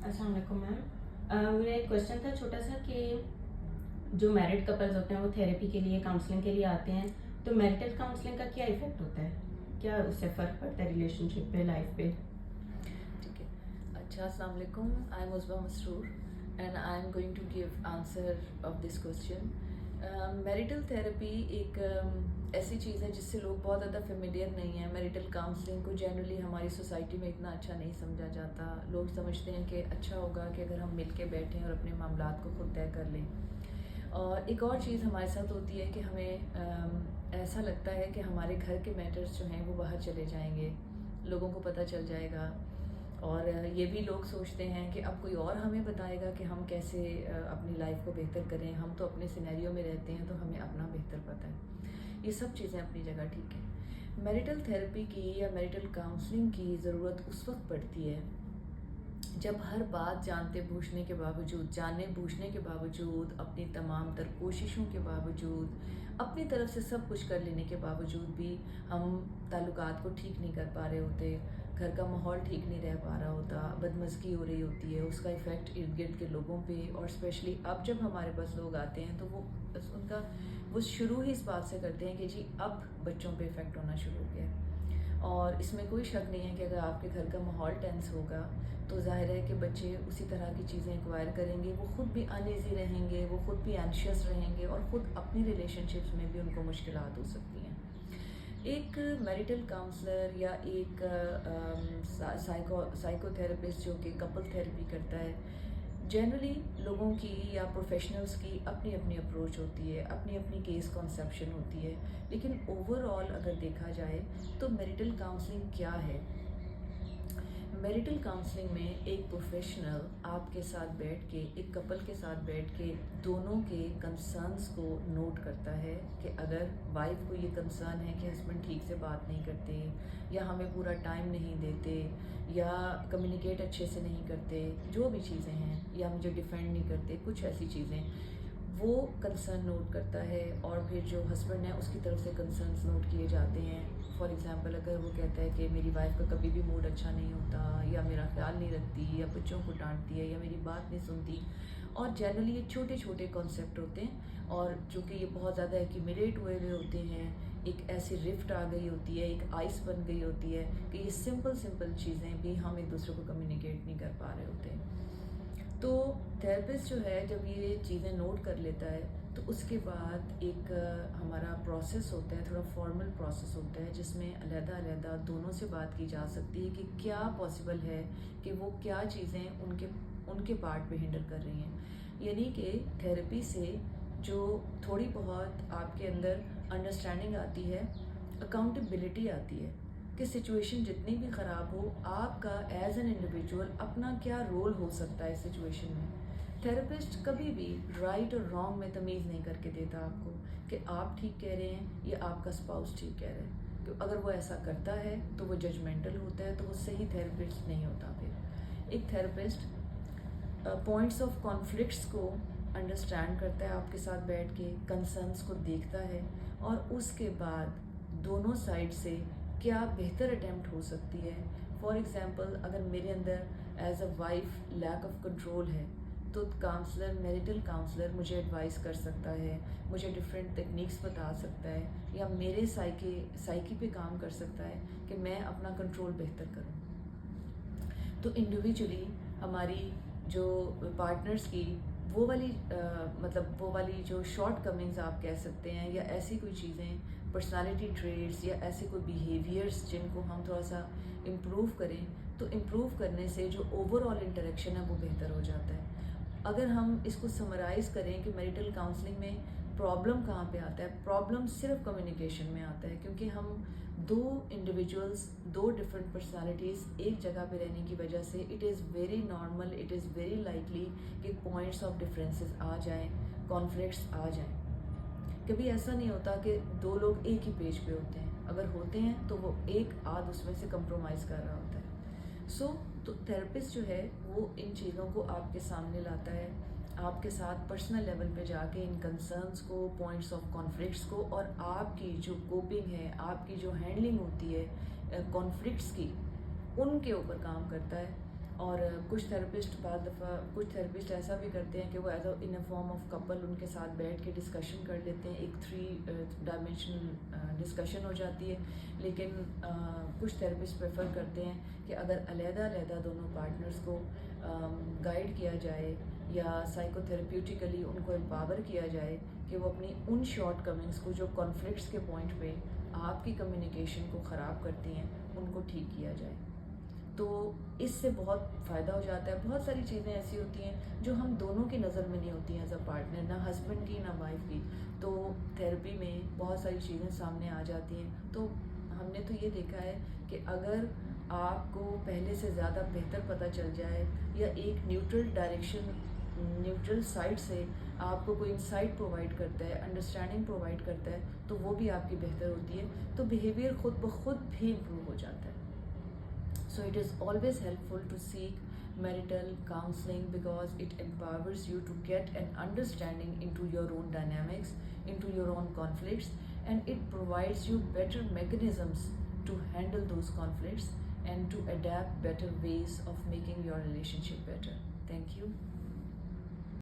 अस्सलाम वालेकुम मैम। मेरा एक क्वेश्चन था छोटा सा कि जो मैरिड कपल्स होते हैं वो थेरेपी के लिए काउंसलिंग के लिए आते हैं, तो मैरिटल काउंसलिंग का क्या इफ़ेक्ट होता है? क्या उससे फ़र्क पड़ता है रिलेशनशिप पे, लाइफ पे? ठीक है। अच्छा, अस्सलाम वालेकुम। I am Uzma Masroor and I am going to give answer of this question. Marital therapy एक ऐसी चीज़ है जिससे लोग बहुत ज़्यादा फेमिलियर नहीं हैं। मैरिटल काउंसलिंग को जनरली हमारी सोसाइटी में इतना अच्छा नहीं समझा जाता। लोग समझते हैं कि अच्छा होगा कि अगर हम मिल के बैठें और अपने मामलात को खुद तय कर लें। और एक और चीज़ हमारे साथ होती है कि हमें ऐसा लगता है कि हमारे घर के मैटर्स जो हैं वो बाहर चले जाएंगे, लोगों को पता चल जाएगा। और ये भी लोग सोचते हैं कि अब कोई और हमें बताएगा कि हम कैसे अपनी लाइफ को बेहतर करें। हम तो अपने सिनेरियो में रहते हैं तो हमें अपना बेहतर पता है। ये सब चीज़ें अपनी जगह ठीक है। मैरिटल थेरेपी की या मैरिटल काउंसलिंग की ज़रूरत उस वक्त पड़ती है जब हर बात जानने बूझने के बावजूद, अपनी तमाम तर कोशिशों के बावजूद, अपनी तरफ से सब कुछ कर लेने के बावजूद भी हम ताल्लुकात को ठीक नहीं कर पा रहे होते, घर का माहौल ठीक नहीं रह पा रहा होता, बदमज़गी हो रही होती है, उसका इफ़ेक्ट इर्द गिर्द के लोगों पे। और स्पेशली अब जब हमारे पास लोग आते हैं तो वो शुरू ही इस बात से करते हैं कि जी अब बच्चों पे इफ़ेक्ट होना शुरू हो गया है। और इसमें कोई शक नहीं है कि अगर आपके घर का माहौल टेंस होगा तो ज़ाहिर है कि बच्चे उसी तरह की चीज़ें एक्वायर करेंगे। वो ख़ुद भी अनईज़ी रहेंगे, वो ख़ुद भी एंशियस रहेंगे और ख़ुद अपनी रिलेशनशिप्स में भी उनको मुश्किलात हो सकती हैं। एक मैरिटल काउंसलर या एक साइकोथेरेपिस्ट जो कि कपल थेरेपी करता है, जनरली लोगों की या प्रोफेशनल्स की अपनी अपनी अप्रोच होती है, अपनी अपनी केस कॉन्सेप्शन होती है। लेकिन ओवरऑल अगर देखा जाए तो मैरिटल काउंसलिंग क्या है? मैरिटल काउंसलिंग में एक प्रोफेशनल आपके साथ बैठ के, एक कपल के साथ बैठ के दोनों के कंसर्न्स को नोट करता है कि अगर वाइफ को ये कंसर्न है कि हस्बैंड ठीक से बात नहीं करते या हमें पूरा टाइम नहीं देते या कम्युनिकेट अच्छे से नहीं करते, जो भी चीज़ें हैं, या मुझे डिफेंड नहीं करते, कुछ ऐसी चीज़ें, वो कंसर्न नोट करता है। और फिर जो हस्बैंड है उसकी तरफ से कंसर्न्स नोट किए जाते हैं। फॉर एग्ज़ाम्पल, अगर वो कहता है कि मेरी वाइफ का कभी भी मूड अच्छा नहीं होता, या मेरा ख्याल नहीं रखती, या बच्चों को डांटती है, या मेरी बात नहीं सुनती, और जनरली ये छोटे छोटे कॉन्सेप्ट होते हैं और चूँकि ये बहुत ज़्यादा एक्यूमुलेट हुए हुए होते हैं, एक ऐसी रिफ्ट आ गई होती है, एक आइस बन गई होती है कि ये सिंपल चीज़ें भी हम एक दूसरे को कम्युनिकेट नहीं कर पा रहे होते हैं। तो थेरेपिस्ट जो है जब ये चीज़ें नोट कर लेता है तो उसके बाद एक हमारा प्रोसेस होता है, थोड़ा फॉर्मल प्रोसेस होता है, जिसमें अलग-अलग दोनों से बात की जा सकती है कि क्या पॉसिबल है कि वो क्या चीज़ें उनके उनके पार्ट पे हिंडर कर रही हैं। यानी कि थेरेपी से जो थोड़ी बहुत आपके अंदर अंडरस्टैंडिंग आती है, अकाउंटेबिलिटी आती है कि सिचुएशन जितनी भी ख़राब हो, आपका एज एन इंडिविजुअल अपना क्या रोल हो सकता है इस सिचुएशन में। थेरेपिस्ट कभी भी राइट और रॉन्ग में तमीज़ नहीं करके देता आपको कि आप ठीक कह रहे हैं या आपका स्पाउस ठीक कह रहा है। तो अगर वो ऐसा करता है तो वो जजमेंटल होता है, तो वो सही थेरेपिस्ट नहीं होता। फिर एक थेरेपिस्ट पॉइंट्स ऑफ कॉन्फ्लिक्ट्स को अंडरस्टैंड करता है, आपके साथ बैठ के कंसर्न्स को देखता है, और उसके बाद दोनों साइड से क्या बेहतर अटेम्प्ट हो सकती है। फॉर एग्ज़ाम्पल, अगर मेरे अंदर as a wife lack of control है तो काउंसलर, मैरिटल काउंसलर मुझे एडवाइस कर सकता है, मुझे डिफरेंट टेक्निक्स बता सकता है, या मेरे साइकी पे काम कर सकता है कि मैं अपना कंट्रोल बेहतर करूँ। तो इंडिविजुअली हमारी जो पार्टनर्स की वो वाली जो शॉर्ट कमिंग्स आप कह सकते हैं, या ऐसी कोई चीज़ें, पर्सनालिटी ट्रेड्स या ऐसे कोई बिहेवियर्स जिनको हम थोड़ा सा इम्प्रूव करें, तो इम्प्रूव करने से जो ओवरऑल इंटरेक्शन है वो बेहतर हो जाता है। अगर हम इसको समराइज़ करें कि मैरिटल काउंसलिंग में प्रॉब्लम कहाँ पे आता है, प्रॉब्लम सिर्फ कम्युनिकेशन में आता है, क्योंकि हम दो इंडिविजुअल्स, दो डिफरेंट पर्सनालिटीज़ एक जगह पे रहने की वजह से it is very normal, it is very likely कि पॉइंट्स ऑफ डिफरेंसेस आ जाएं, कॉन्फ्लिक्ट्स आ जाएं। कभी ऐसा नहीं होता कि दो लोग एक ही पेज पे होते हैं, अगर होते हैं तो वो एक आध उसमें से कंप्रोमाइज़ कर रहा होता है। तो थेरेपिस्ट जो है वो इन चीज़ों को आपके सामने लाता है, आपके साथ पर्सनल लेवल पे जाके इन कंसर्न्स को, पॉइंट्स ऑफ कॉन्फ्लिक्ट्स को, और आपकी जो कोपिंग है, आपकी जो हैंडलिंग होती है कॉन्फ्लिक्ट्स की, उनके ऊपर काम करता है। اور کچھ تھراپسٹ بعض دفعہ کچھ تھراپسٹ ایسا بھی کرتے ہیں کہ وہ as a in a form of couple ان کے ساتھ بیٹھ کے ڈسکشن کر لیتے ہیں, ایک 3 ڈائمینشنل ڈسکشن ہو جاتی ہے. لیکن کچھ تھراپسٹ پریفر کرتے ہیں کہ اگر علیحدہ علیحدہ دونوں پارٹنرز کو گائیڈ کیا جائے یا سائیکو تھراپیوٹیکلی ان کو امپاور کیا جائے کہ وہ اپنی ان شارٹ کمنگس کو جو کانفلکٹس کے پوائنٹ پہ آپ کی کمیونیکیشن کو خراب کرتی ہیں ان کو ٹھیک کیا جائے. تو اس سے بہت فائدہ ہو جاتا ہے. بہت ساری چیزیں ایسی ہوتی ہیں جو ہم دونوں کی نظر میں نہیں ہوتی ہیں ایز اے پارٹنر, نہ ہسبینڈ کی نہ وائف کی, تو تھیراپی میں بہت ساری چیزیں سامنے آ جاتی ہیں. تو ہم نے تو یہ دیکھا ہے کہ اگر آپ کو پہلے سے زیادہ بہتر پتہ چل جائے یا ایک نیوٹرل ڈائریکشن, نیوٹرل سائڈ سے آپ کو کوئی انسائٹ پرووائڈ کرتا ہے, انڈرسٹینڈنگ پرووائڈ کرتا ہے, تو وہ بھی آپ کی بہتر ہوتی ہے. تو بیہیویئر خود بخود بھی امپروو ہو جاتا ہے. So it is always helpful to seek marital counseling because it empowers you to get an understanding into your own dynamics, into your own conflicts, and it provides you better mechanisms to handle those conflicts and to adapt better ways of making your relationship better. Thank you.